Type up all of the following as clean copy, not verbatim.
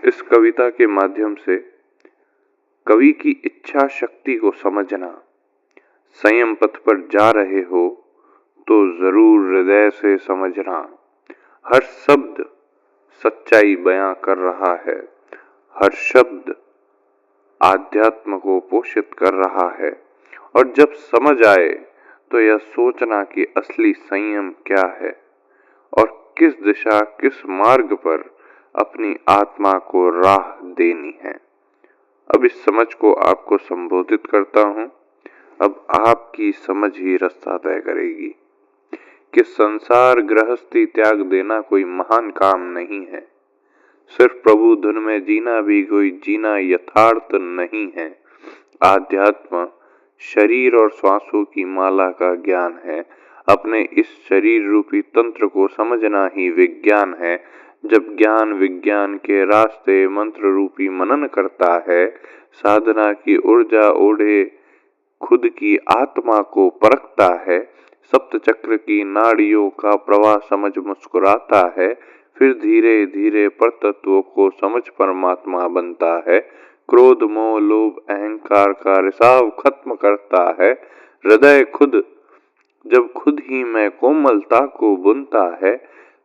इस कविता के माध्यम से कवि की इच्छा शक्ति को समझना। संयम पथ पर जा रहे हो तो जरूर हृदय से समझना। हर शब्द सच्चाई बयां कर रहा है, हर शब्द आध्यात्म को पोषित कर रहा है। और जब समझ आए तो यह सोचना कि असली संयम क्या है और किस दिशा किस मार्ग पर अपनी आत्मा को राह देनी है। अब इस समझ को आपको संबोधित करता हूं। अब आपकी समझ ही रास्ता तय करेगी कि संसार गृहस्थी त्याग देना कोई महान काम नहीं है। सिर्फ प्रभु धुन में जीना भी कोई जीना यथार्थ नहीं है। आध्यात्म शरीर और श्वासों की माला का ज्ञान है। अपने इस शरीर रूपी तंत्र को समझना ही विज्ञान है। जब ज्ञान विज्ञान के रास्ते मंत्र रूपी मनन करता है, साधना की ऊर्जा ओढ़े खुद की आत्मा को परखता है, सप्त चक्र की नाड़ियों का प्रवाह समझ मुस्कुराता है, फिर धीरे धीरे परतत्वों को समझ परमात्मा बनता है। क्रोध मोह लोभ अहंकार का रिसाव खत्म करता है। हृदय जब खुद ही में कोमलता को बुनता है,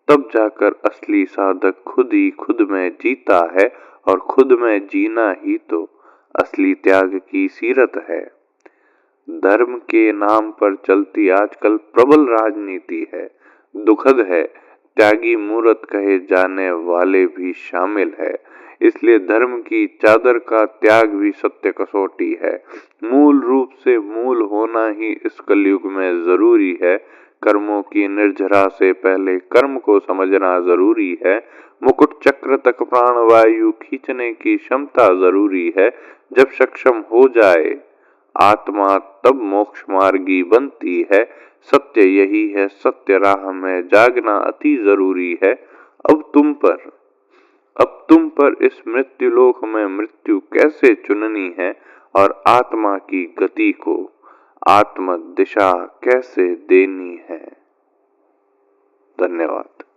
तब जाकर असली साधक खुद ही खुद में जीता है। और खुद में जीना ही तो असली त्याग की सीरत है। धर्म के नाम पर चलती आजकल प्रबल राजनीति है। दुखद है, त्यागी मूर्त कहे जाने वाले भी शामिल है। इसलिए धर्म की चादर का त्याग भी सत्य कसौटी है। मूल रूप से मूल होना ही इस कलयुग में जरूरी है। कर्मों की निर्झरा से पहले कर्म को समझना जरूरी है। मुकुट चक्र तक प्राणवायु खींचने की क्षमता जरूरी है। जब सक्षम हो जाए आत्मा तब मोक्ष मार्गी बनती है। सत्य यही है, सत्य राह में जागना अति जरूरी है। अब तुम पर इस मृत्यु लोक में मृत्यु कैसे चुननी है और आत्मा की गति को आत्म दिशा कैसे देनी है। धन्यवाद।